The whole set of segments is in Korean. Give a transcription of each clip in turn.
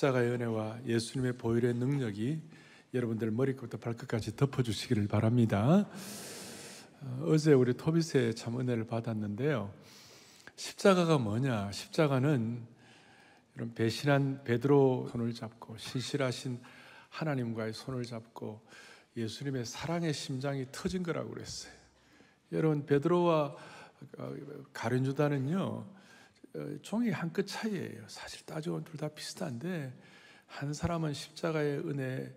십자가의 은혜와 예수님의 보혈의 능력이 여러분들 머리끝부터 발끝까지 덮어주시기를 바랍니다. 어제 우리 토비스에 참 은혜를 받았는데요. 십자가가 뭐냐? 십자가는 이런 배신한 베드로 손을 잡고 신실하신 하나님과의 손을 잡고 예수님의 사랑의 심장이 터진 거라고 그랬어요. 여러분, 베드로와 가룟 유다는요, 종이 한 끗 차이예요. 사실 따지면 둘 다 비슷한데, 한 사람은 십자가의 은혜,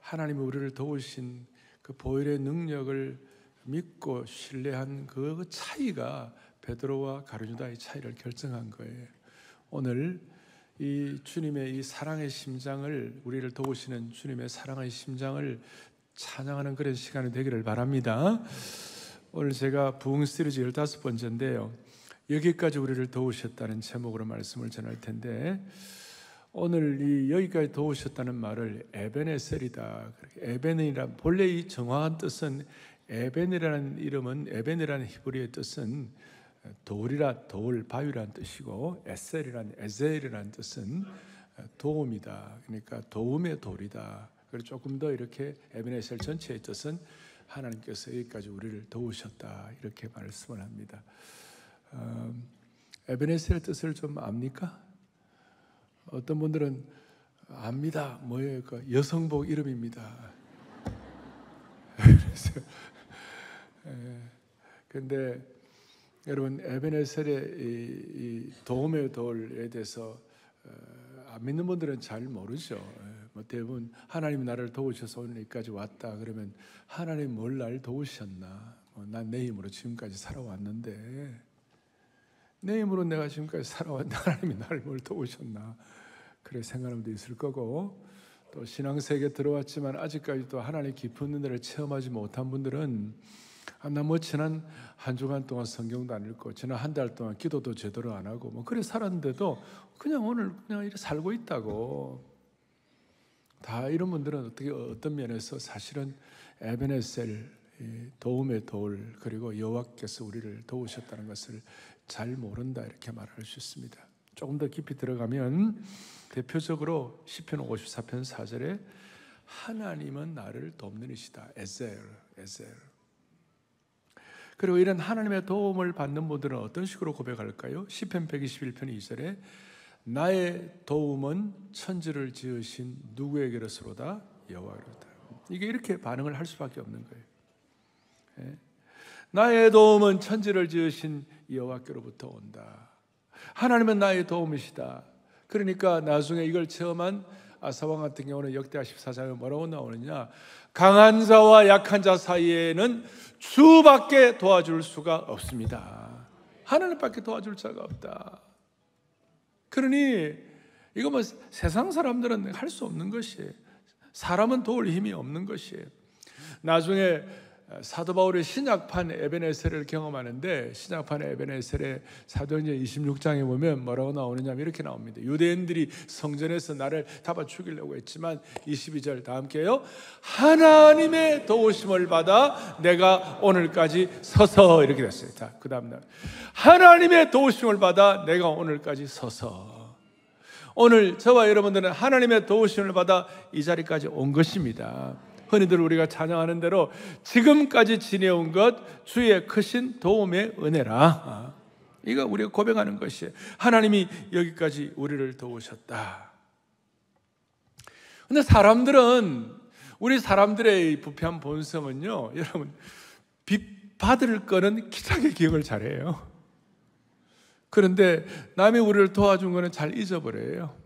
하나님이 우리를 도우신 그 보혈의 능력을 믿고 신뢰한 그 차이가 베드로와 가룟 유다의 차이를 결정한 거예요. 오늘 이 주님의 이 사랑의 심장을, 우리를 도우시는 주님의 사랑의 심장을 찬양하는 그런 시간이 되기를 바랍니다. 오늘 제가 부흥 시리즈 15번째인데요. 여기까지 우리를 도우셨다는 제목으로 말씀을 전할 텐데, 오늘 이 여기까지 도우셨다는 말을 에베네셀이다. 에벤이란, 본래 이 정확한 뜻은 에벤이라는 이름은, 에벤이라는 히브리어의 뜻은 돌이라, 돌, 바위라는 뜻이고, 에셀이라는 뜻은 도움이다. 그러니까 도움의 돌이다. 그리고 조금 더 이렇게 에베네셀 전체의 뜻은 하나님께서 여기까지 우리를 도우셨다, 이렇게 말씀을 합니다. 에베네셀의 뜻을 좀 압니까? 어떤 분들은 압니다. 뭐예요? 여성복 이름입니다. 그런데 여러분, 에베네셀의 이 도움의 돌에 대해서 안 믿는 분들은 잘 모르죠. 대부분 하나님 나를 도우셔서 오늘까지 왔다 그러면, 하나님 뭘 날 도우셨나? 난 내 힘으로 지금까지 살아왔는데, 내 힘으로 내가 지금까지 살아왔는데 하나님이 나를 뭘 도우셨나? 그래 생각하는 분도 있을 거고, 또 신앙세계에 들어왔지만 아직까지도 하나님의 깊은 은혜를 체험하지 못한 분들은, 나 뭐 지난 한 주간 동안 성경도 안 읽고 지난 한 달 동안 기도도 제대로 안 하고 뭐 그래 살았는데도 그냥 오늘 그냥 이렇게 살고 있다고. 다 이런 분들은 어떤 면에서 사실은 에베네셀, 도움의 돌, 그리고 여호와께서 우리를 도우셨다는 것을 잘 모른다, 이렇게 말할 수 있습니다. 조금 더 깊이 들어가면 대표적으로 시편 54편 4절에 하나님은 나를 돕는 이시다. 에셀. 그리고 이런 하나님의 도움을 받는 분들은 어떤 식으로 고백할까요? 시편 121편 2절에 나의 도움은 천지를 지으신 누구에게로서로다? 여호와로다. 이게 이렇게 반응을 할 수밖에 없는 거예요. 나의 도움은 천지를 지으신 여호와께로부터 온다. 하나님은 나의 도움이시다. 그러니까 나중에 이걸 체험한 아사왕 같은 경우는 역대하 14장에 뭐라고 나오느냐, 강한 자와 약한 자 사이에는 주밖에 도와줄 수가 없습니다. 하나님밖에 도와줄 자가 없다. 그러니 이거 뭐 세상 사람들은 할 수 없는 것이에요. 사람은 도울 힘이 없는 것이에요. 나중에 사도 바울의 신약판 에베네셀을 경험하는데, 신약판 에베네셀의 사도행전 26장에 보면 뭐라고 나오느냐면 이렇게 나옵니다. 유대인들이 성전에서 나를 잡아 죽이려고 했지만 22절 다 함께요. 하나님의 도우심을 받아 내가 오늘까지 서서, 이렇게 됐어요. 자, 그 다음 날 하나님의 도우심을 받아 내가 오늘까지 서서. 오늘 저와 여러분들은 하나님의 도우심을 받아 이 자리까지 온 것입니다. 흔히들 우리가 찬양하는 대로 지금까지 지내온 것 주의 크신 도움의 은혜라. 이거 우리가 고백하는 것이에요. 하나님이 여기까지 우리를 도우셨다. 근데 우리 사람들의 부패한 본성은요, 여러분, 빚 받을 거는 기차게 기억을 잘해요. 그런데 남이 우리를 도와준 거는 잘 잊어버려요.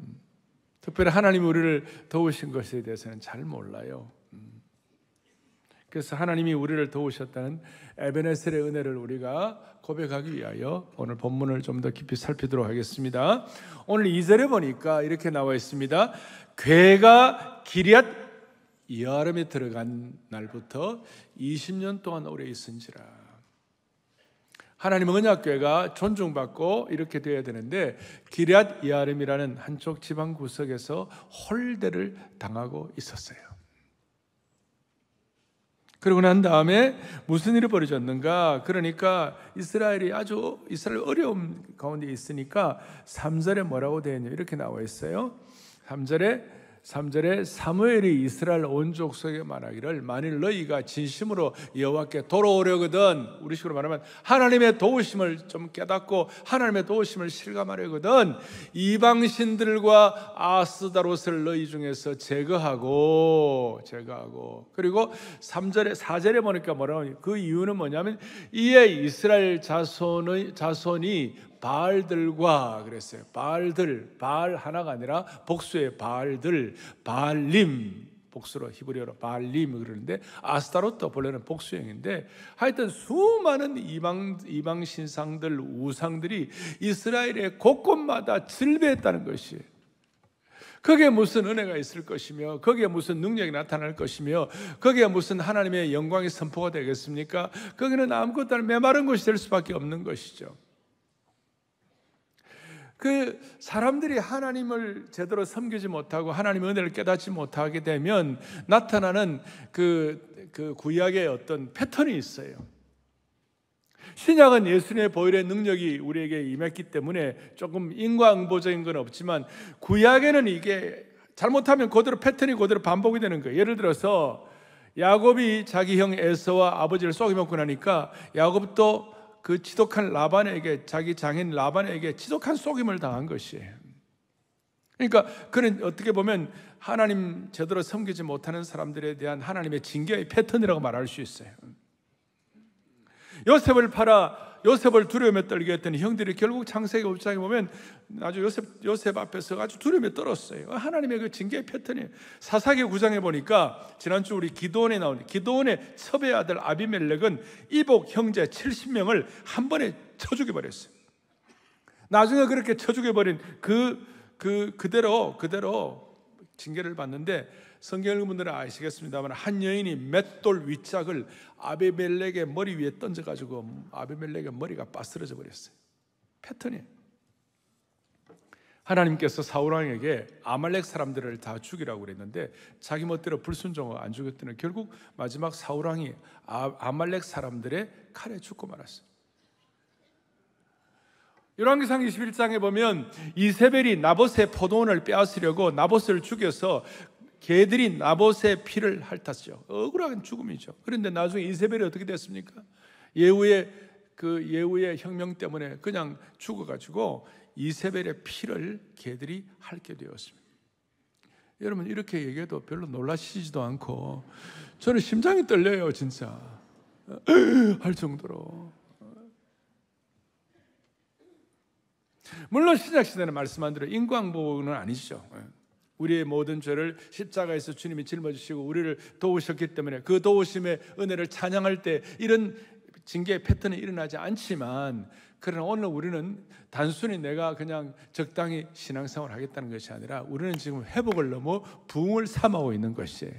특별히 하나님이 우리를 도우신 것에 대해서는 잘 몰라요. 그래서 하나님이 우리를 도우셨다는 에베네셀의 은혜를 우리가 고백하기 위하여 오늘 본문을 좀 더 깊이 살피도록 하겠습니다. 오늘 2절에 보니까 이렇게 나와 있습니다. 괴가 기럇 여아름에 들어간 날부터 20년 동안 오래 있은지라. 하나님은 언약궤가 존중받고 이렇게 되어야 되는데, 기럇 여아름이라는 한쪽 지방 구석에서 홀대를 당하고 있었어요. 그러고 난 다음에 무슨 일이 벌어졌는가? 그러니까 이스라엘 어려움 가운데 있으니까 3절에 뭐라고 되어 있냐, 이렇게 나와 있어요. 3절에 사무엘이 이스라엘 온 족속에 말하기를 만일 너희가 진심으로 여호와께 돌아오려거든, 우리식으로 말하면 하나님의 도우심을 좀 깨닫고 하나님의 도우심을 실감하려거든 이방신들과 아스다롯을 너희 중에서 제거하고 그리고 4절에 보니까 뭐라고, 그 이유는 뭐냐면 이에 이스라엘 자손이 바알들과 그랬어요. 바알 하나가 아니라 복수의 바알들, 바알림, 복수로 히브리어로 바알림 그러는데 아스타롯도 본래는 복수형인데 하여튼 수많은 이방 신상들, 우상들이 이스라엘의 곳곳마다 즐배했다는 것이, 거기에 무슨 은혜가 있을 것이며 거기에 무슨 능력이 나타날 것이며 거기에 무슨 하나님의 영광이 선포가 되겠습니까? 거기는 아무것도 아닌 메마른 곳이 될 수밖에 없는 것이죠. 그 사람들이 하나님을 제대로 섬기지 못하고 하나님의 은혜를 깨닫지 못하게 되면 나타나는 그 구약의 어떤 패턴이 있어요. 신약은 예수님의 보혈의 능력이 우리에게 임했기 때문에 조금 인과응보적인 건 없지만 구약에는 이게 잘못하면 그대로 패턴이 그대로 반복이 되는 거예요. 예를 들어서 야곱이 자기 형 에서와 아버지를 속여먹고 나니까 야곱도 그 지독한 라반에게, 자기 장인 라반에게 지독한 속임을 당한 것이에요. 그러니까 그는 어떻게 보면 하나님 제대로 섬기지 못하는 사람들에 대한 하나님의 징계의 패턴이라고 말할 수 있어요. 요셉을 팔아 요셉을 두려움에 떨게 했더니 형들이 결국 창세기 5장에 보면 아주 요셉 앞에서 아주 두려움에 떨었어요. 하나님의 그 징계의 패턴이에요. 사사기 9장에 보니까 지난주 우리 기드온에 나오는 기드온의 첩의 아들 아비멜렉은 이복 형제 70명을 한 번에 쳐 죽여버렸어요. 나중에 그렇게 쳐 죽여버린 그대로 징계를 받는데 성경 읽은 분들은 아시겠습니다만 한 여인이 맷돌 윗짝을 아비멜렉의 머리 위에 던져가지고 아비멜렉의 머리가 빠스러져 버렸어요. 패턴이에요. 하나님께서 사울왕에게 아말렉 사람들을 다 죽이라고 그랬는데 자기 멋대로 불순종하고 안 죽였더니 결국 마지막 사울왕이 아말렉 사람들의 칼에 죽고 말았어요. 열왕기상 21장에 보면 이세벨이 나봇의 포도원을 빼앗으려고 나봇을 죽여서 개들이 나봇의 피를 핥았죠. 억울한 죽음이죠. 그런데 나중에 이세벨이 어떻게 됐습니까? 예후의 혁명 때문에 그냥 죽어가지고 이세벨의 피를 개들이 핥게 되었습니다. 여러분 이렇게 얘기해도 별로 놀라시지도 않고 저는 심장이 떨려요, 진짜. 할 정도로. 물론 신약시대는 말씀한 대로 인과응보는 아니죠. 우리의 모든 죄를 십자가에서 주님이 짊어지시고 우리를 도우셨기 때문에 그 도우심의 은혜를 찬양할 때 이런 징계의 패턴이 일어나지 않지만, 그러나 오늘 우리는 단순히 내가 그냥 적당히 신앙생활을 하겠다는 것이 아니라 우리는 지금 회복을 넘어 부흥을 삼아오고 있는 것이에요.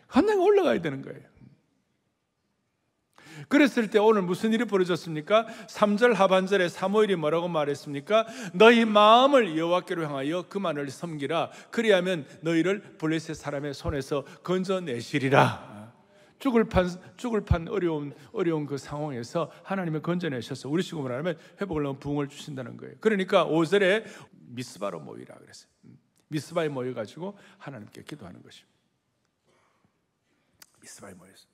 한층 올라가야 되는 거예요. 그랬을 때 오늘 무슨 일이 벌어졌습니까? 3절 하반절에 사무엘이 뭐라고 말했습니까? 너희 마음을 여호와께로 향하여 그만을 섬기라. 그리하면 너희를 블레셋 사람의 손에서 건져내시리라. 죽을 판 어려운 그 상황에서 하나님을 건져내셔서 우리식으로 말하면 회복을 넘어 부흥을 주신다는 거예요. 그러니까 5절에 미스바로 모이라 그랬어요. 미스바에 모여가지고 하나님께 기도하는 것입니다. 미스바에 모였어요.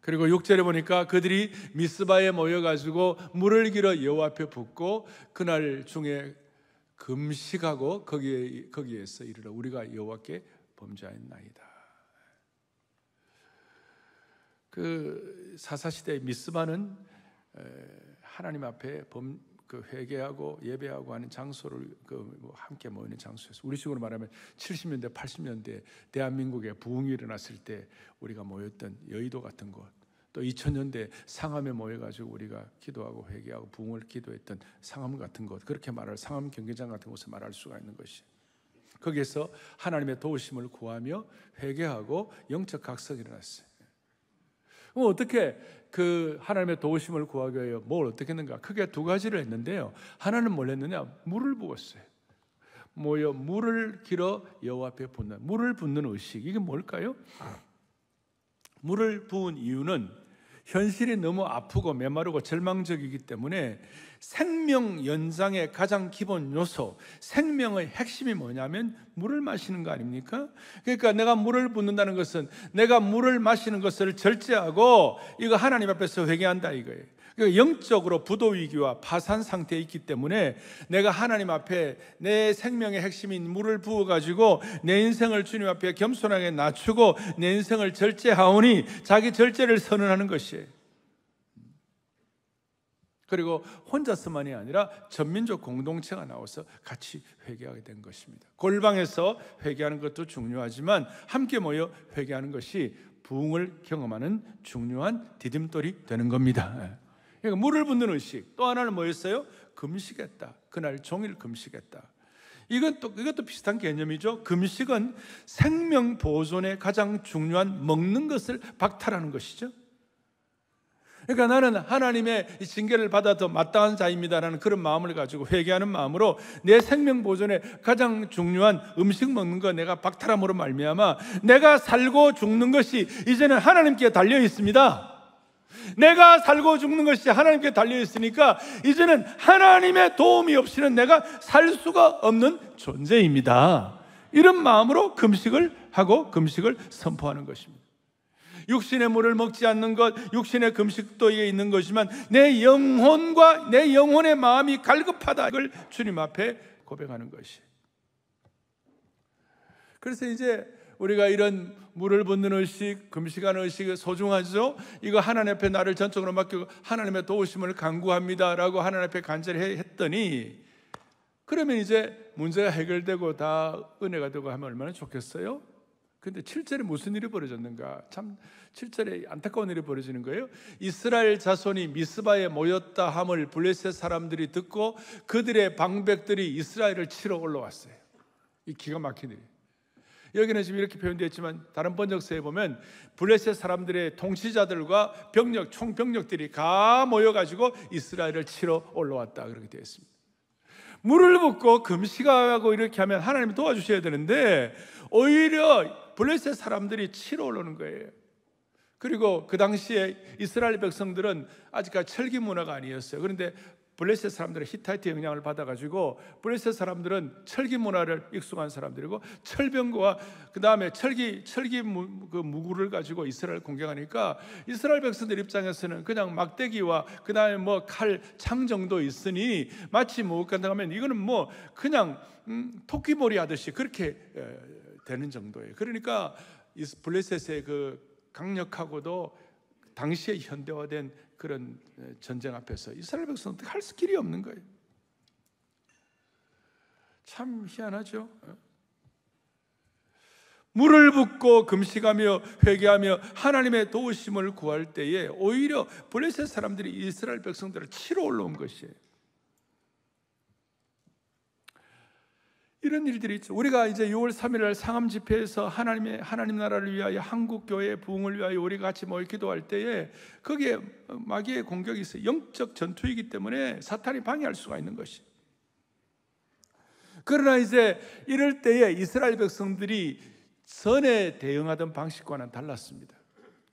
그리고 6절에 보니까 그들이 미스바에 모여가지고 물을 길어 여호와 앞에 붓고 그날 중에 금식하고 거기에서 이르러 우리가 여호와께 범죄하였나이다. 그 사사시대의 미스바는 하나님 앞에 회개하고 예배하고 하는 장소를 함께 모이는 장소였어요. 우리식으로 말하면 70년대 80년대 대한민국에 부흥이 일어났을 때 우리가 모였던 여의도 같은 곳, 또 2000년대 상암에 모여가지고 우리가 기도하고 회개하고 부흥을 기도했던 상암 같은 곳, 그렇게 말할 상암 경기장 같은 곳을 말할 수가 있는 것이, 거기에서 하나님의 도우심을 구하며 회개하고 영적 각성이 일어났어요. 그럼 어떻게 그 하나님의 도우심을 구하기 위해 뭘 어떻게 했는가? 크게 두 가지를 했는데요. 하나는 뭘 했느냐? 물을 부었어요. 모여 물을 길어 여호와 앞에 붓는, 물을 붓는 의식, 이게 뭘까요? 물을 부은 이유는 현실이 너무 아프고 메마르고 절망적이기 때문에 생명 연장의 가장 기본 요소, 생명의 핵심이 뭐냐면 물을 마시는 거 아닙니까? 그러니까 내가 물을 붓는다는 것은 내가 물을 마시는 것을 절제하고 이거 하나님 앞에서 회개한다 이거예요. 그러니까 영적으로 부도 위기와 파산 상태에 있기 때문에 내가 하나님 앞에 내 생명의 핵심인 물을 부어가지고 내 인생을 주님 앞에 겸손하게 낮추고 내 인생을 절제하오니 자기 절제를 선언하는 것이에요. 그리고 혼자서만이 아니라 전민족 공동체가 나와서 같이 회개하게 된 것입니다. 골방에서 회개하는 것도 중요하지만 함께 모여 회개하는 것이 부흥을 경험하는 중요한 디딤돌이 되는 겁니다. 그러니까 물을 붓는 의식, 또 하나는 뭐였어요? 금식했다. 그날 종일 금식했다. 이것도 비슷한 개념이죠. 금식은 생명 보존에 가장 중요한 먹는 것을 박탈하는 것이죠. 그러니까 나는 하나님의 징계를 받아도 마땅한 자입니다라는 그런 마음을 가지고 회개하는 마음으로 내 생명 보존에 가장 중요한 음식 먹는 거 내가 박탈함으로 말미암아 내가 살고 죽는 것이 이제는 하나님께 달려 있습니다. 내가 살고 죽는 것이 하나님께 달려 있으니까 이제는 하나님의 도움이 없이는 내가 살 수가 없는 존재입니다. 이런 마음으로 금식을 하고 금식을 선포하는 것입니다. 육신의 물을 먹지 않는 것, 육신의 금식도 있는 것이지만 내 영혼과 내 영혼의 마음이 갈급하다, 이걸 주님 앞에 고백하는 것이. 그래서 이제 우리가 이런 물을 붓는 의식, 금식하는 의식이 소중하죠. 이거 하나님 앞에 나를 전적으로 맡기고 하나님의 도우심을 간구합니다라고 하나님 앞에 간절히 했더니, 그러면 이제 문제가 해결되고 다 은혜가 되고 하면 얼마나 좋겠어요? 근데 7절에 무슨 일이 벌어졌는가? 참 7절에 안타까운 일이 벌어지는 거예요. 이스라엘 자손이 미스바에 모였다 함을 블레셋 사람들이 듣고 그들의 방백들이 이스라엘을 치러 올라왔어요. 이 기가 막힌 일이에요. 여기는 지금 이렇게 표현되어 있지만 다른 번역서에 보면 블레셋 사람들의 통치자들과 병력, 총병력들이 다 모여가지고 이스라엘을 치러 올라왔다, 그렇게 되어 있습니다. 물을 붓고 금식하고 이렇게 하면 하나님이 도와주셔야 되는데 오히려 블레셋 사람들이 치러 올라오는 거예요. 그리고 그 당시에 이스라엘 백성들은 아직까지 철기 문화가 아니었어요. 그런데 블레셋 사람들은 히타이트 영향을 받아가지고 블레셋 사람들은 철기 문화를 익숙한 사람들이고 철병거와 그 다음에 철기 그 무구를 가지고 이스라엘 공격하니까 이스라엘 백성들 입장에서는 그냥 막대기와 그 다음에 뭐 칼, 창 정도 있으니 마치 뭐 간다면 이거는 뭐 그냥 토끼몰이 하듯이 그렇게 되는 정도예요. 그러니까 블레셋의 그 강력하고도 당시에 현대화된 그런 전쟁 앞에서 이스라엘 백성은 할 길이 없는 거예요. 참 희한하죠. 물을 붓고 금식하며 회개하며 하나님의 도우심을 구할 때에 오히려 블레셋 사람들이 이스라엘 백성들을 치러 올라온 것이에요. 이런 일들이 있죠. 우리가 이제 6월 3일 상암 집회에서 하나님 나라를 위하여 한국 교회의 부흥을 위하여 우리가 같이 모여 기도할 때에 거기에 마귀의 공격이 있어요. 영적 전투이기 때문에 사탄이 방해할 수가 있는 것이. 그러나 이제 이럴 때에 이스라엘 백성들이 전에 대응하던 방식과는 달랐습니다.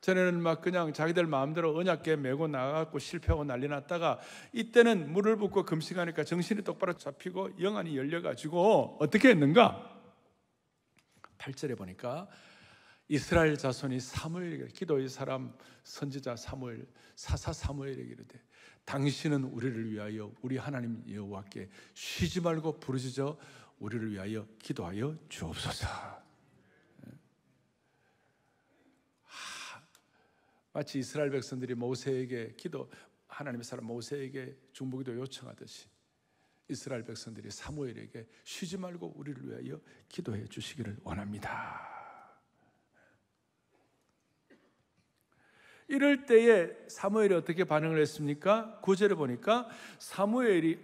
전에는 막 그냥 자기들 마음대로 언약궤 메고 나가고 실패하고 난리 났다가 이때는 물을 붓고 금식하니까 정신이 똑바로 잡히고 영안이 열려가지고 어떻게 했는가? 8절에 보니까 이스라엘 자손이 사무엘에게, 기도의 사람 선지자 사무엘, 사사 사무엘에게 이르되 당신은 우리를 위하여 우리 하나님 여호와께 쉬지 말고 부르짖어 우리를 위하여 기도하여 주옵소서. 마치 이스라엘 백성들이 모세에게 하나님의 사람 모세에게 중보기도 요청하듯이 이스라엘 백성들이 사무엘에게 쉬지 말고 우리를 위하여 기도해 주시기를 원합니다. 이럴 때에 사무엘이 어떻게 반응을 했습니까? 9절에 보니까 사무엘이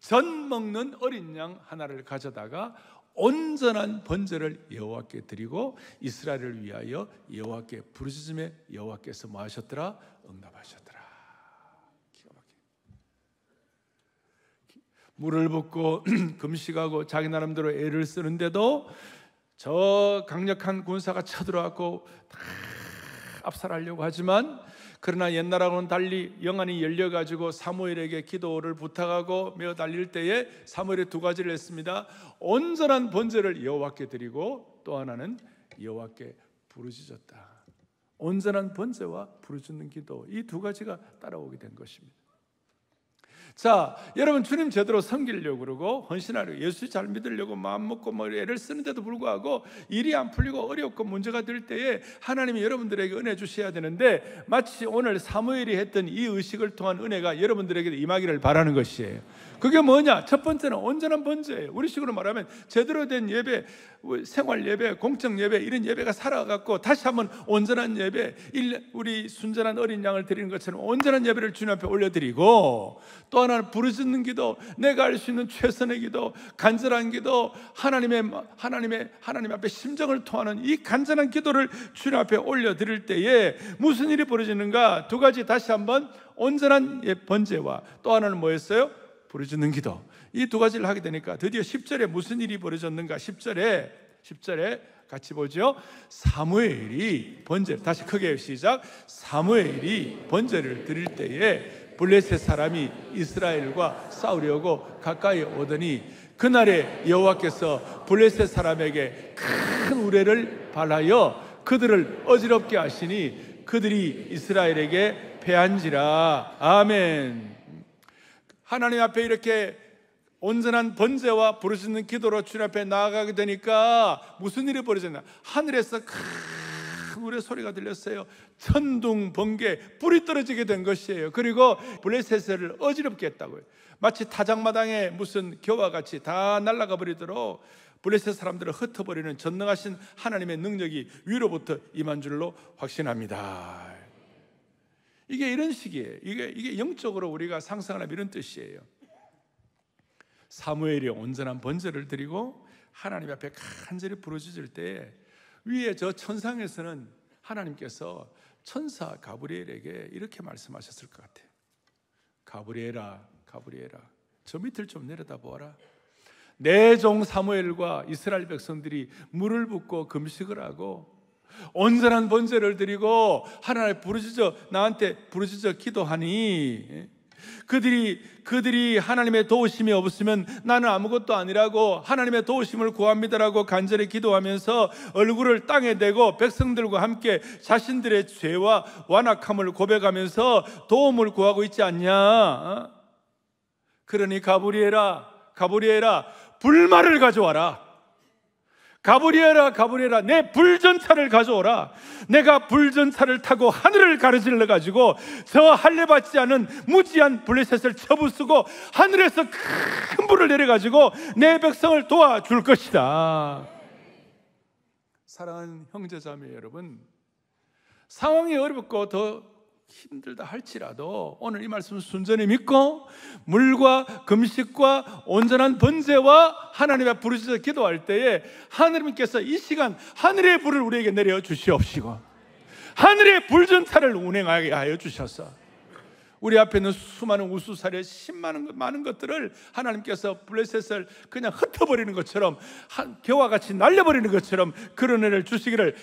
전 먹는 어린 양 하나를 가져다가 온전한 번제를 여호와께 드리고 이스라엘을 위하여 여호와께 부르짖음에 여호와께서 뭐 하셨더라? 응답하셨더라. 기가 막히네. 물을 붓고 금식하고 자기 나름대로 애를 쓰는데도 저 강력한 군사가 쳐들어왔고 다 압살하려고 하지만, 그러나 옛날하고는 달리 영안이 열려가지고 사무엘에게 기도를 부탁하고 메어 달릴 때에 사무엘이 두 가지를 했습니다. 온전한 번제를 여호와께 드리고, 또 하나는 여호와께 부르짖었다. 온전한 번제와 부르짖는 기도, 이 두 가지가 따라오게 된 것입니다. 자, 여러분, 주님 제대로 섬기려고 그러고 헌신하려고, 예수 잘 믿으려고 마음 먹고 애를 쓰는데도 불구하고 일이 안 풀리고 어렵고 문제가 될 때에 하나님이 여러분들에게 은혜 주셔야 되는데, 마치 오늘 사무엘이 했던 이 의식을 통한 은혜가 여러분들에게 임하기를 바라는 것이에요. 그게 뭐냐? 첫 번째는 온전한 번제예요. 우리 식으로 말하면 제대로 된 예배, 생활 예배, 공적 예배, 이런 예배가 살아갖고 다시 한번 온전한 예배, 우리 순전한 어린 양을 드리는 것처럼 온전한 예배를 주님 앞에 올려드리고, 또 하나는 부르짖는 기도, 내가 할 수 있는 최선의 기도, 간절한 기도, 하나님 앞에 심정을 토하는 이 간절한 기도를 주님 앞에 올려드릴 때에 무슨 일이 벌어지는가? 두 가지 다시 한번, 온전한 번제와 또 하나는 뭐였어요? 부르짖는 기도. 이 두 가지를 하게 되니까 드디어 10절에 무슨 일이 벌어졌는가? 10절에 같이 보죠. 사무엘이 번제, 다시 크게 시작. 사무엘이 번제를 드릴 때에 블레셋 사람이 이스라엘과 싸우려고 가까이 오더니, 그날에 여호와께서 블레셋 사람에게 큰 우레를 발하여 그들을 어지럽게 하시니 그들이 이스라엘에게 패한지라. 아멘. 하나님 앞에 이렇게 온전한 번제와 부르짖는 기도로 주님 앞에 나아가게 되니까 무슨 일이 벌어졌나? 하늘에서 큰 우레 소리가 들렸어요. 천둥, 번개, 불이 떨어지게 된 것이에요. 그리고 블레셋을 어지럽게 했다고요. 마치 타작마당에 무슨 겨와 같이 다 날아가 버리도록 블레셋 사람들을 흩어버리는 전능하신 하나님의 능력이 위로부터 임한 줄로 확신합니다. 이게 이런 식이에요. 이게 영적으로 우리가 상상하는 이런 뜻이에요. 사무엘이 온전한 번제를 드리고 하나님 앞에 간절히 부르짖을 때, 위에 저 천상에서는 하나님께서 천사 가브리엘에게 이렇게 말씀하셨을 것 같아요. 가브리엘아, 저 밑을 좀 내려다 보아라. 내 종 사무엘과 이스라엘 백성들이 물을 붓고 금식을 하고 온전한 번제를 드리고 하나님 나한테 부르짖어 기도하니, 그들이 하나님의 도우심이 없으면 나는 아무것도 아니라고, 하나님의 도우심을 구합니다라고 간절히 기도하면서 얼굴을 땅에 대고 백성들과 함께 자신들의 죄와 완악함을 고백하면서 도움을 구하고 있지 않냐? 그러니 가브리엘아, 불말을 가져와라. 가브리엘아, 내 불전차를 가져오라. 내가 불전차를 타고 하늘을 가로질러 가지고 저 할례 받지 않은 무지한 블레셋을 쳐부수고 하늘에서 큰 불을 내려 가지고 내 백성을 도와줄 것이다. 사랑하는 형제자매 여러분, 상황이 어렵고 더 힘들다 할지라도 오늘 이 말씀을 순전히 믿고 물과 금식과 온전한 번제와 하나님 앞에 부르짖어 기도할 때에 하나님께서 이 시간 하늘의 불을 우리에게 내려 주시옵시고 하늘의 불전차를 운행하게 하여 주셔서 우리 앞에 있는 수많은 우수사례, 많은 것들을 하나님께서 블레셋을 그냥 흩어버리는 것처럼, 겨와 같이 날려버리는 것처럼 그런 은혜를 주시기를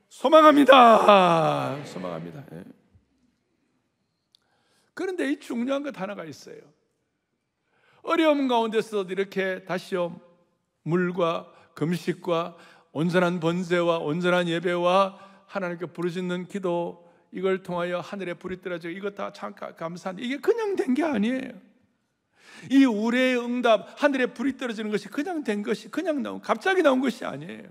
소망합니다. 예. 그런데 이 중요한 것 하나가 있어요. 어려움 가운데서도 이렇게 다시요 물과 금식과 온전한 번제와 온전한 예배와 하나님께 부르짖는 기도, 이걸 통하여 하늘에 불이 떨어지고 이것 다 참 감사한데, 이게 그냥 된 게 아니에요. 이 우레의 응답, 하늘에 불이 떨어지는 것이 그냥 된 것이, 갑자기 나온 것이 아니에요.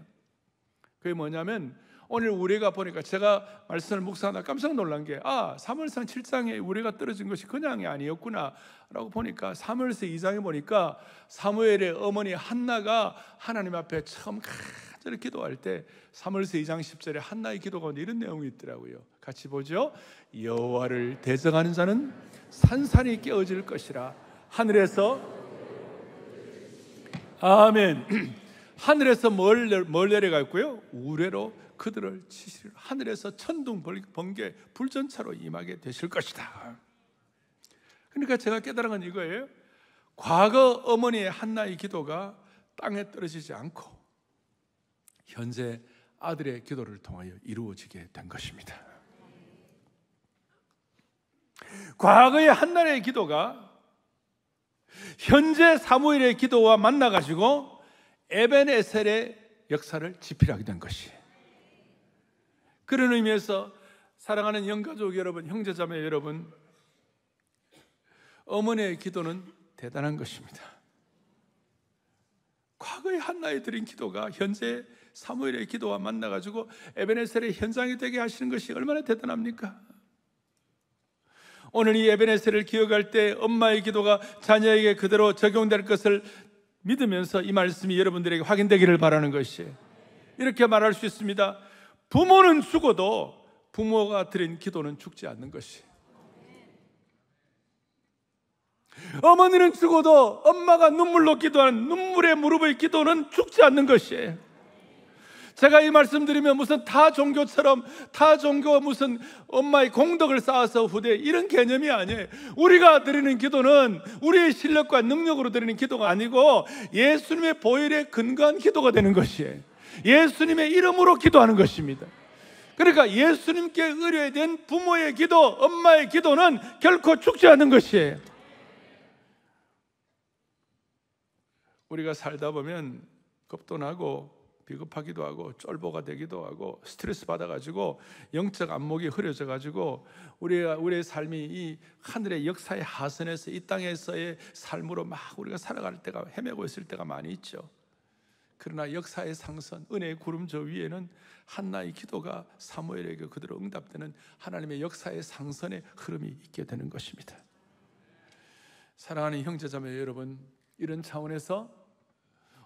그게 뭐냐면, 오늘 우레가 보니까 제가 말씀을 묵상하다 깜짝 놀란 게, 사무엘상 7장에 우레가 떨어진 것이 그냥이 아니었구나 라고 보니까, 사무엘상 2장에 보니까 사무엘의 어머니 한나가 하나님 앞에 처음 간절히 기도할 때 사무엘상 2장 10절에 한나의 기도 가운데 이런 내용이 있더라고요. 같이 보죠. 여호와를 대적하는 자는 산산이 깨어질 것이라. 하늘에서, 아멘. 하늘에서 뭘 내려가 있고요? 우레로 그들을 치시리라. 하늘에서 천둥, 번개, 불전차로 임하게 되실 것이다. 그러니까 제가 깨달은 건 이거예요. 과거 어머니의 한나의 기도가 땅에 떨어지지 않고 현재 아들의 기도를 통하여 이루어지게 된 것입니다. 과거의 한나라의 기도가 현재 사무엘의 기도와 만나가지고 에벤에셀의 역사를 지필하게 된 것이. 그런 의미에서 사랑하는 영가족 여러분, 형제자매 여러분, 어머니의 기도는 대단한 것입니다. 과거의 한나에 드린 기도가 현재 사무엘의 기도와 만나가지고 에벤에셀의 현장이 되게 하시는 것이 얼마나 대단합니까? 오늘 이 에벤에셀을 기억할 때 엄마의 기도가 자녀에게 그대로 적용될 것을 믿으면서 이 말씀이 여러분들에게 확인되기를 바라는 것이에요. 이렇게 말할 수 있습니다. 부모는 죽어도 부모가 드린 기도는 죽지 않는 것이. 어머니는 죽어도 엄마가 눈물로 기도한 눈물의 무릎의 기도는 죽지 않는 것이에요. 제가 이 말씀 드리면 무슨 타 종교처럼 타 종교 무슨 엄마의 공덕을 쌓아서 후대 이런 개념이 아니에요. 우리가 드리는 기도는 우리의 실력과 능력으로 드리는 기도가 아니고 예수님의 보혈에 근거한 기도가 되는 것이에요. 예수님의 이름으로 기도하는 것입니다. 그러니까 예수님께 의뢰된 부모의 기도, 엄마의 기도는 결코 죽지 않는 것이에요. 우리가 살다 보면 겁도 나고 비겁하기도 하고 쫄보가 되기도 하고 스트레스 받아가지고 영적 안목이 흐려져가지고 우리의 삶이 이 하늘의 역사의 하선에서 이 땅에서의 삶으로 막 우리가 살아갈 때가 헤매고 있을 때가 많이 있죠. 그러나 역사의 상선, 은혜의 구름 저 위에는 한나의 기도가 사무엘에게 그대로 응답되는 하나님의 역사의 상선의 흐름이 있게 되는 것입니다. 사랑하는 형제자매 여러분, 이런 차원에서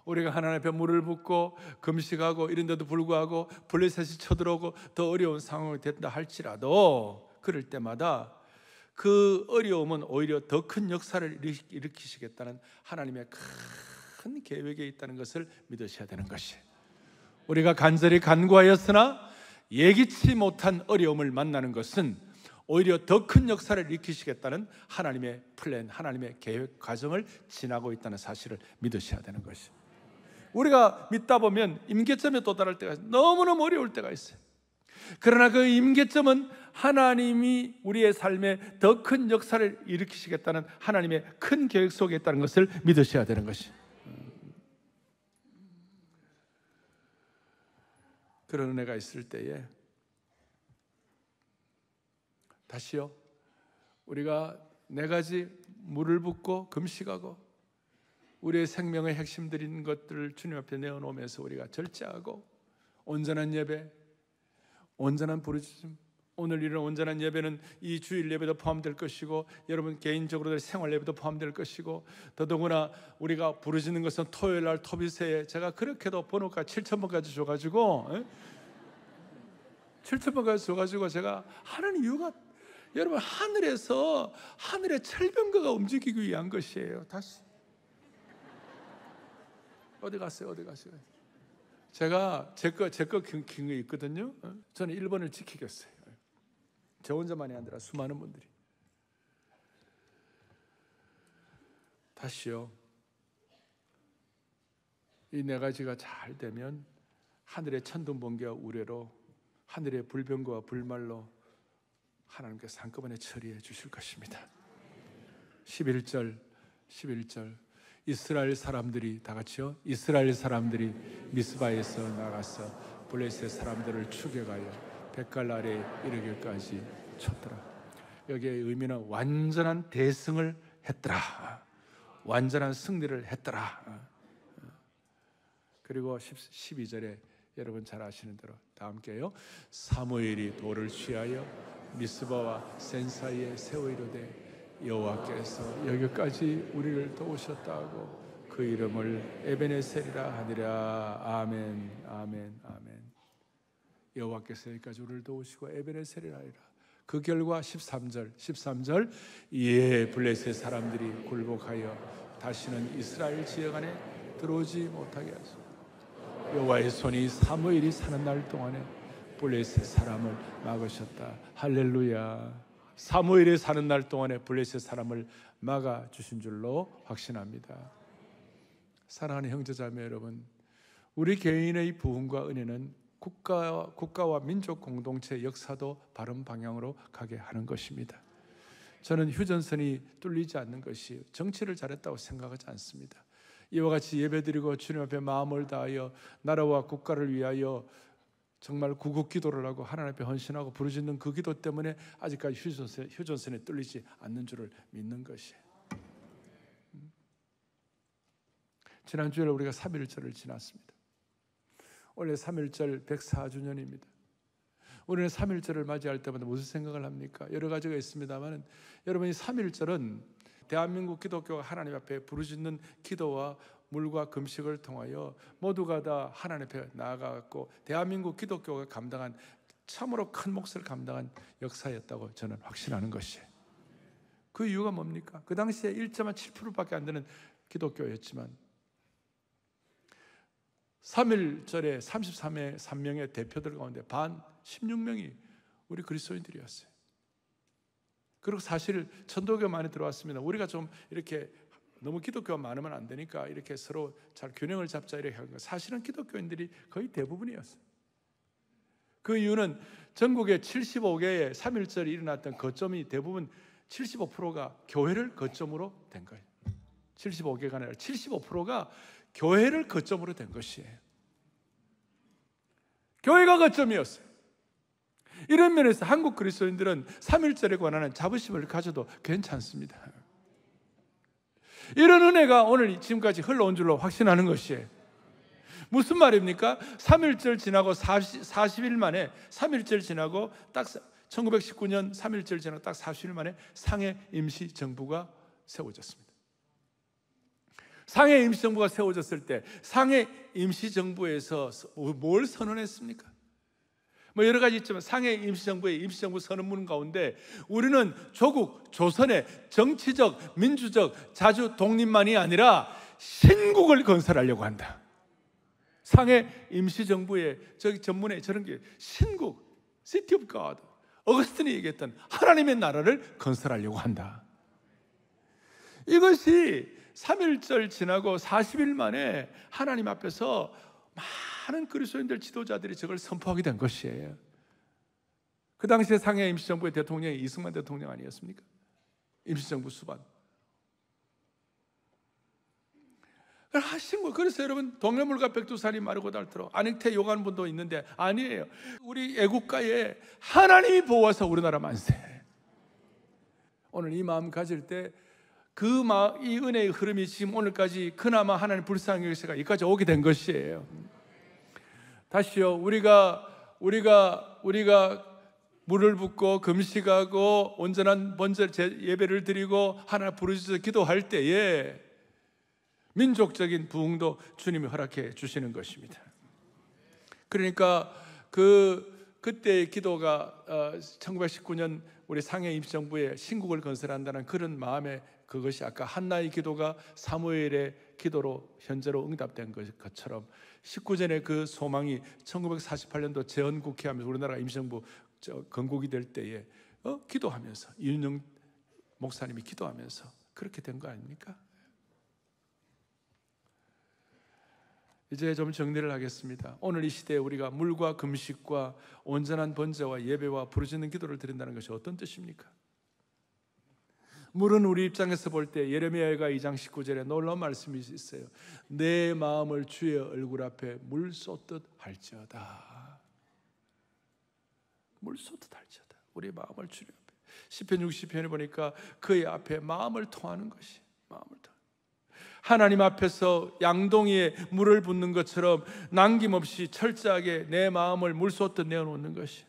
우리가 하나님 앞에 물을 붓고 금식하고 이런 데도 불구하고 블레셋이 쳐들어오고 더 어려운 상황이 된다 할지라도 그럴 때마다 그 어려움은 오히려 더 큰 역사를 일으키시겠다는 하나님의 큰 계획에 있다는 것을 믿으셔야 되는 것이. 우리가 간절히 간구하였으나 예기치 못한 어려움을 만나는 것은 오히려 더 큰 역사를 일으키시겠다는 하나님의 플랜, 하나님의 계획 과정을 지나고 있다는 사실을 믿으셔야 되는 것이. 우리가 믿다 보면 임계점에 도달할 때가 있어요. 너무너무 어려울 때가 있어요. 그러나 그 임계점은 하나님이 우리의 삶에 더 큰 역사를 일으키시겠다는 하나님의 큰 계획 속에 있다는 것을 믿으셔야 되는 것이. 그런 은혜가 있을 때에 다시요, 우리가 네 가지 물을 붓고 금식하고 우리의 생명의 핵심들인 것들을 주님 앞에 내어놓으면서 우리가 절제하고 온전한 예배, 온전한 부르짖음, 오늘 이런 온전한 예배는 이 주일 예배도 포함될 것이고 여러분 개인적으로 생활 예배도 포함될 것이고 더더구나 우리가 부르짖는 것은 토요일 날 토비세에 제가 그렇게도 번호가 7,000번까지 줘가지고 7,000번까지 줘가지고 제가 하는 이유가 여러분 하늘에서 하늘의 철병거가 움직이기 위한 것이에요. 다시 어디 갔어요? 어디 갔어요? 제가 제거 긴 거 있거든요. 저는 1번을 지키겠어요. 저 혼자만이 아니라 수많은 분들이. 다시요. 이 네 가지가 잘 되면 하늘의 천둥번개와 우레로 하늘의 불병거와 불말로 하나님께서 한꺼번에 처리해 주실 것입니다. 11절 이스라엘 사람들이 다 같이요. 이스라엘 사람들이 미스바에서 나가서 블레셋 사람들을 추격하여 벳갈 아래에 이르기까지 쳤더라. 여기의 의미는 완전한 대승을 했더라. 완전한 승리를 했더라. 그리고 12절에 여러분 잘 아시는 대로 다 함께요. 사무엘이 돌을 취하여 미스바와 센 사이에 세워 이르되 여호와께서 여기까지 우리를 도우셨다고 그 이름을 에벤에셀이라 하니라. 아멘, 아멘, 아멘. 여호와께서 여기까지 우리를 도우시고 에벤에셀이라 하니라. 그 결과 13절 이에 블레셋 사람들이 굴복하여 다시는 이스라엘 지역 안에 들어오지 못하게 하소서. 여호와의 손이 사무엘이 사는 날 동안에 블레셋 사람을 막으셨다. 할렐루야. 사무엘이 사는 날 동안에 블레셋 사람을 막아 주신 줄로 확신합니다. 사랑하는 형제자매 여러분, 우리 개인의 부흥과 은혜는 국가와 민족 공동체 역사도 바른 방향으로 가게 하는 것입니다. 저는 휴전선이 뚫리지 않는 것이 정치를 잘했다고 생각하지 않습니다. 이와 같이 예배드리고 주님 앞에 마음을 다하여 나라와 국가를 위하여 정말 구국 기도를 하고 하나님 앞에 헌신하고 부르짖는 그 기도 때문에 아직까지 휴전선이 뚫리지 않는 줄을 믿는 것이에요. 지난주에 우리가 3.1절을 지났습니다. 원래 3.1절 104주년입니다. 우리는 3.1절을 맞이할 때마다 무슨 생각을 합니까? 여러 가지가 있습니다만 여러분이 3.1절은 대한민국 기독교가 하나님 앞에 부르짖는 기도와 물과 금식을 통하여 모두가 다 하나님 앞에 나아가고 대한민국 기독교가 감당한 참으로 큰 몫을 감당한 역사였다고 저는 확신하는 것이에요. 그 이유가 뭡니까? 그 당시에 1.7%밖에 안 되는 기독교였지만 3.1절에 33명의 대표들 가운데 반 16명이 우리 그리스도인들이었어요. 그리고 사실 천도교 많이 들어왔습니다. 우리가 좀 이렇게 너무 기독교가 많으면 안 되니까 이렇게 서로 잘 균형을 잡자 이렇게 한 거. 사실은 기독교인들이 거의 대부분이었어요. 그 이유는 전국의 75개의 3.1절이 일어났던 거점이 대부분 75%가 교회를 거점으로 된 거예요. 75개가 아니라 75%가 교회를 거점으로 된 것이에요. 교회가 거점이었어요. 이런 면에서 한국 그리스도인들은 3.1절에 관한 자부심을 가져도 괜찮습니다. 이런 은혜가 오늘 지금까지 흘러온 줄로 확신하는 것이에요. 무슨 말입니까? 3.1절 지나고 40일 만에 3.1절 지나고 딱 1919년 3.1절 지나고 딱 40일 만에 상해 임시정부가 세워졌습니다. 상해 임시정부가 세워졌을 때 상해 임시정부에서 뭘 선언했습니까? 뭐 여러 가지 있지만 상해 임시정부의 임시정부 선언문 가운데 우리는 조국 조선의 정치적 민주적 자주 독립만이 아니라 신국을 건설하려고 한다. 상해 임시정부의 저기 전문에 저런 게 신국, City of God, 어거스틴이 얘기했던 하나님의 나라를 건설하려고 한다. 이것이 3.1절 지나고 40일 만에 하나님 앞에서 많은 그리스도인들 지도자들이 저걸 선포하게 된 것이에요. 그 당시에 상해 임시정부의 대통령이 이승만 대통령 아니었습니까? 임시정부 수반 하신 거. 그래서 여러분 동해물과 백두산이 마르고 닳도록 안익태 욕하는 분도 있는데 아니에요. 우리 애국가에 하나님이 보호하사 우리나라 만세. 오늘 이 마음 가질 때 이 은혜의 흐름이 지금 오늘까지 그나마 하나님 불쌍히 여기서가 여기까지 오게 된 것이에요. 다시요, 우리가 물을 붓고 금식하고 온전한 번제 예배를 드리고 하나님 부르짖어 기도할 때에 민족적인 부흥도 주님이 허락해 주시는 것입니다. 그러니까 그때의 기도가 1919년 우리 상해 임시정부에 신국을 건설한다는 그런 마음에 그것이 아까 한나의 기도가 사무엘의 기도로 현재로 응답된 것처럼 19전의 그 소망이 1948년도 재헌국회하면서 우리나라 임시정부 건국이 될 때에 기도하면서 이윤영 목사님이 기도하면서 그렇게 된 거 아닙니까? 이제 좀 정리를 하겠습니다. 오늘 이 시대에 우리가 물과 금식과 온전한 번제와 예배와 부르짖는 기도를 드린다는 것이 어떤 뜻입니까? 물은 우리 입장에서 볼 때 예레미야가 2장 19절에 놀라운 말씀이 있어요. 내 마음을 주의 얼굴 앞에 물 쏟듯 할지어다. 물 쏟듯 할지어다. 우리 마음을 주님 앞에. 시편 60편에 보니까 그의 앞에 마음을 통하는 것이 마음을 통하는. 하나님 앞에서 양동이에 물을 붓는 것처럼 남김없이 철저하게 내 마음을 물 쏟듯 내어놓는 것이.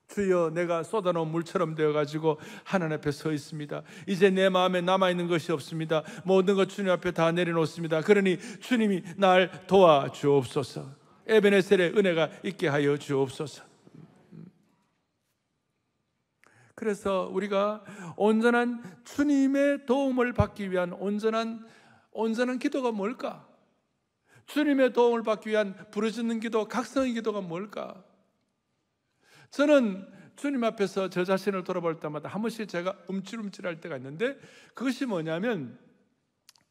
주여, 내가 쏟아놓은 물처럼 되어가지고 하나님 앞에 서 있습니다. 이제 내 마음에 남아있는 것이 없습니다. 모든 것 주님 앞에 다 내려놓습니다. 그러니 주님이 날 도와주옵소서. 에베네셀의 은혜가 있게 하여 주옵소서. 그래서 우리가 온전한 주님의 도움을 받기 위한 온전한 기도가 뭘까? 주님의 도움을 받기 위한 부르짖는 기도, 각성의 기도가 뭘까? 저는 주님 앞에서 저 자신을 돌아볼 때마다 한 번씩 제가 움찔움찔할 때가 있는데 그것이 뭐냐면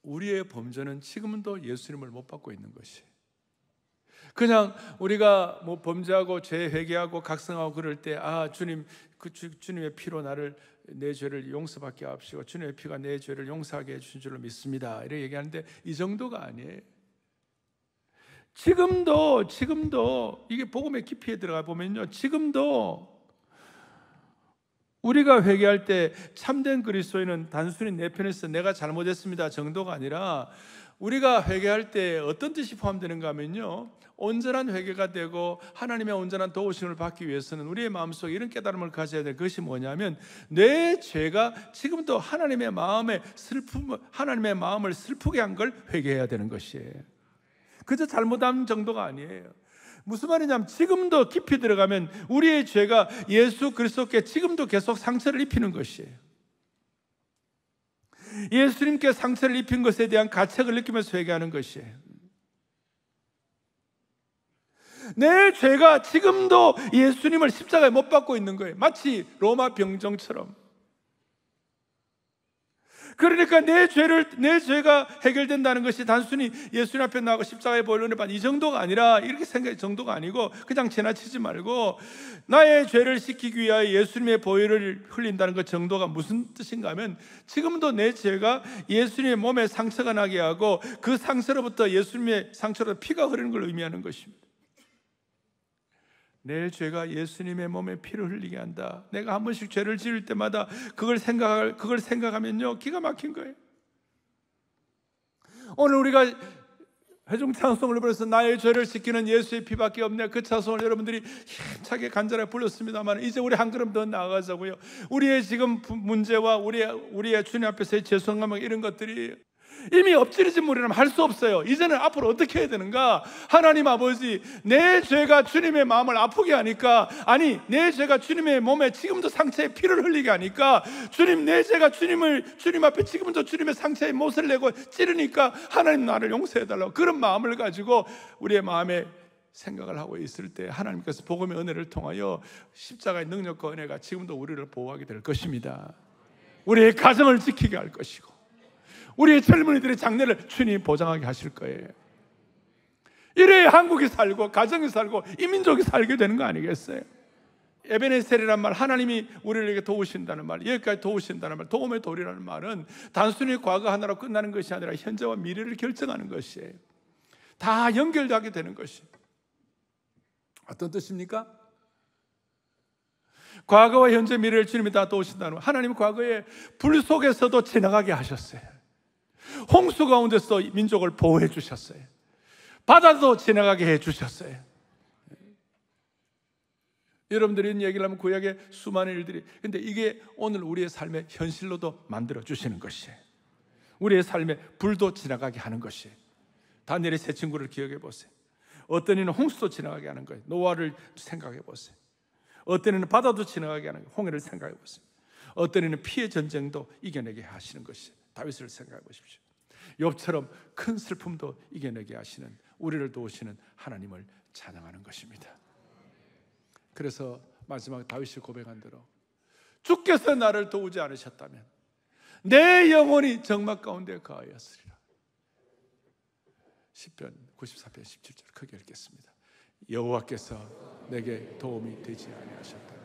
우리의 범죄는 지금도 예수님을 못 받고 있는 것이. 그냥 우리가 뭐 범죄하고 죄 회개하고 각성하고 그럴 때 주님 그 주님의 피로 내 죄를 용서받게 하옵시고 주님의 피가 내 죄를 용서하게 해주신 줄로 믿습니다. 이렇게 얘기하는데 이 정도가 아니에요. 지금도 이게 복음의 깊이에 들어가 보면요, 지금도 우리가 회개할 때 참된 그리스도인은 단순히 내 편에서 내가 잘못했습니다 정도가 아니라, 우리가 회개할 때 어떤 뜻이 포함되는가 하면요, 온전한 회개가 되고 하나님의 온전한 도우심을 받기 위해서는 우리의 마음속에 이런 깨달음을 가져야 될 것이 뭐냐면, 내 죄가 지금도 하나님의 마음을 슬프게 한 걸 회개해야 되는 것이에요. 그저 잘못한 정도가 아니에요. 무슨 말이냐면, 지금도 깊이 들어가면 우리의 죄가 예수 그리스도께 지금도 계속 상처를 입히는 것이에요. 예수님께 상처를 입힌 것에 대한 가책을 느끼면서 회개하는 것이에요. 내 죄가 지금도 예수님을 십자가에 못 박고 있는 거예요. 마치 로마 병정처럼. 그러니까 내 죄가 해결된다는 것이 단순히 예수님 앞에 나가고 십자가에 보혈을 받는 이 정도가 아니라, 이렇게 생각할 정도가 아니고, 그냥 지나치지 말고 나의 죄를 씻기기 위하여 예수님의 보혈을 흘린다는 것 정도가 무슨 뜻인가 하면, 지금도 내 죄가 예수님의 몸에 상처가 나게 하고 그 상처로부터 예수님의 상처로 피가 흐르는 걸 의미하는 것입니다. 내 죄가 예수님의 몸에 피를 흘리게 한다. 내가 한 번씩 죄를 지을 때마다 그걸 생각하면요, 기가 막힌 거예요. 오늘 우리가 회중 찬송을 불러서 나의 죄를 씻기는 예수의 피밖에 없네, 그 찬송을 여러분들이 힘차게 간절하게 불렀습니다만, 이제 우리 한 걸음 더 나아가자고요. 우리의 지금 문제와 우리의 주님 앞에서의 죄송함, 이런 것들이 이미 엎질러진 물이라면 할 수 없어요. 이제는 앞으로 어떻게 해야 되는가? 하나님 아버지, 내 죄가 주님의 마음을 아프게 하니까, 아니 내 죄가 주님의 몸에 지금도 상처에 피를 흘리게 하니까, 주님, 내 죄가 주님 앞에 지금도 주님의 상처에 못을 내고 찌르니까 하나님 나를 용서해달라고, 그런 마음을 가지고 우리의 마음에 생각을 하고 있을 때, 하나님께서 복음의 은혜를 통하여 십자가의 능력과 은혜가 지금도 우리를 보호하게 될 것입니다. 우리의 가정을 지키게 할 것이고, 우리의 젊은이들의 장래를 주님이 보장하게 하실 거예요. 이래야 한국이 살고 가정이 살고 이 민족이 살게 되는 거 아니겠어요? 에베네셀이라는 말, 하나님이 우리를 이렇게 도우신다는 말, 여기까지 도우신다는 말, 도움의 도리라는 말은 단순히 과거 하나로 끝나는 것이 아니라 현재와 미래를 결정하는 것이에요. 다 연결하게 되는 것이에요. 어떤 뜻입니까? 과거와 현재, 미래를 주님이 다 도우신다는 말. 하나님 과거에 불 속에서도 지나가게 하셨어요. 홍수 가운데서 민족을 보호해 주셨어요. 바다도 지나가게 해 주셨어요. 여러분들이 이런 얘기를 하면 구약의 수많은 일들이, 근데 이게 오늘 우리의 삶의 현실로도 만들어 주시는 것이에요. 우리의 삶에 불도 지나가게 하는 것이에요. 다니엘의 세 친구를 기억해 보세요. 어떤 이는 홍수도 지나가게 하는 거예요. 노아를 생각해 보세요. 어떤 이는 바다도 지나가게 하는 거예요. 홍해를 생각해 보세요. 어떤 이는 피의 전쟁도 이겨내게 하시는 것이에요. 다윗을 생각해 보십시오. 욥처럼 큰 슬픔도 이겨내게 하시는, 우리를 도우시는 하나님을 찬양하는 것입니다. 그래서 마지막 다윗이 고백한 대로, 주께서 나를 도우지 않으셨다면 내 영혼이 적막 가운데 거하였으리라. 시편 94편 17절 크게 읽겠습니다. 여호와께서 내게 도움이 되지 아니하셨다면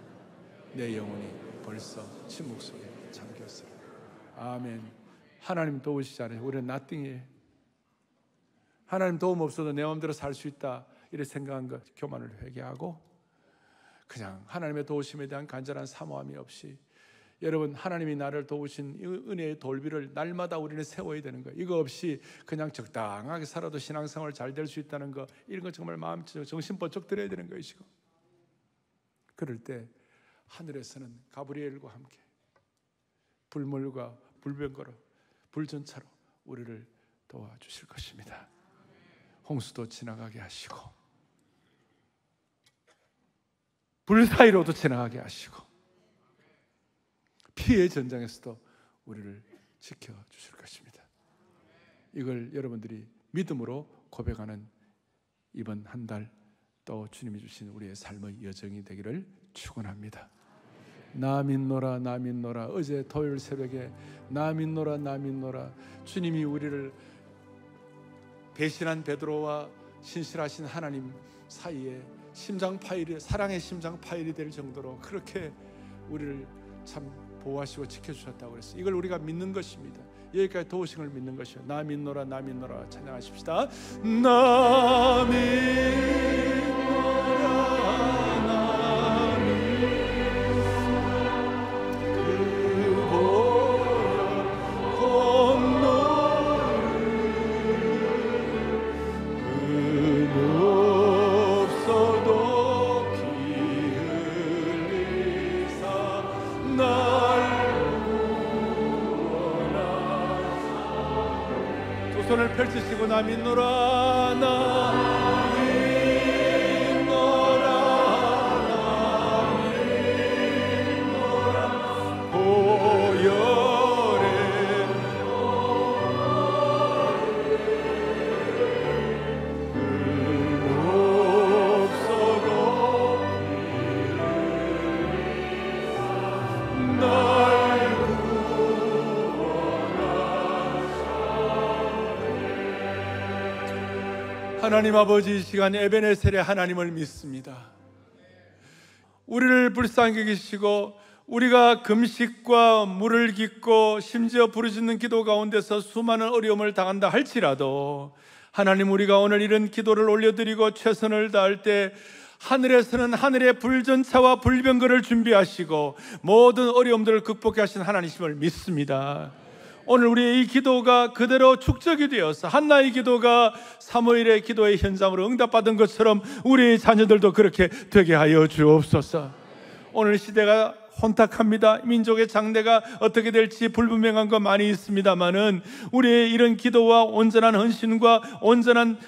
내 영혼이 벌써 침묵 속에 잠겼으리라. 아멘. 하나님 도우시지 않아요. 우리는 nothing이에요. 하나님 도움 없어도 내 마음대로 살 수 있다, 이렇게 생각한 것, 교만을 회개하고 그냥 하나님의 도우심에 대한 간절한 사모함이 없이, 여러분, 하나님이 나를 도우신 은혜의 돌비를 날마다 우리는 세워야 되는 거예요. 이거 없이 그냥 적당하게 살아도 신앙생활 잘 될 수 있다는 거, 이런 거 정말 마음 정신 번쩍 들어야 되는 것이고, 그럴 때 하늘에서는 가브리엘과 함께 불물과 불병거로 불전차로 우리를 도와주실 것입니다. 홍수도 지나가게 하시고 불 사이로도 지나가게 하시고 피의 전장에서도 우리를 지켜주실 것입니다. 이걸 여러분들이 믿음으로 고백하는 이번 한 달, 또 주님이 주신 우리의 삶의 여정이 되기를 축원합니다. 나 믿노라, 나 믿노라. 어제 토요일 새벽에 나 믿노라, 나 믿노라. 주님이 우리를 배신한 베드로와 신실하신 하나님 사이에 심장 파일이, 사랑의 심장 파일이 될 정도로 그렇게 우리를 참 보호하시고 지켜주셨다고 그랬어요. 이걸 우리가 믿는 것입니다. 여기까지 도우신 걸 믿는 것이요. 나 믿노라 나 믿노라 찬양하십시다. 나 믿노라 손을 펼치시고 나 믿노라 나 믿노라 나 믿노라 보혈의 없어도 날 하나님 아버지, 이 시간 에베네셀의 하나님을 믿습니다. 우리를 불쌍히 여기시고 우리가 금식과 물을 깃고 심지어 부르짖는 기도 가운데서 수많은 어려움을 당한다 할지라도 하나님, 우리가 오늘 이런 기도를 올려드리고 최선을 다할 때 하늘에서는 하늘의 불전차와 불병거를 준비하시고 모든 어려움들을 극복해 하신 하나님이심을 믿습니다. 오늘 우리의 이 기도가 그대로 축적이 되어서 한나의 기도가 사무엘의 기도의 현장으로 응답받은 것처럼 우리 자녀들도 그렇게 되게 하여 주옵소서. 오늘 시대가 혼탁합니다. 민족의 장래가 어떻게 될지 불분명한 것 많이 있습니다만은 우리의 이런 기도와 온전한 헌신과 온전한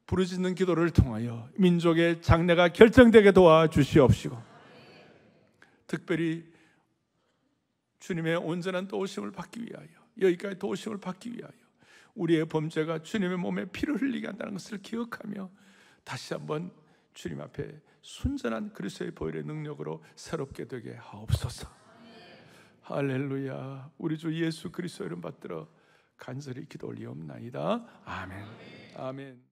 부르짖는 기도를 통하여 민족의 장래가 결정되게 도와주시옵시고, 특별히 주님의 온전한 도우심을 받기 위하여, 여기까지 도우심을 받기 위하여 우리의 범죄가 주님의 몸에 피를 흘리게 한다는 것을 기억하며 다시 한번 주님 앞에 순전한 그리스도의 보혈의 능력으로 새롭게 되게 하옵소서. 할렐루야. 우리 주 예수 그리스도 이름 받들어 간절히 기도 올리옵나이다. 아멘. 아멘.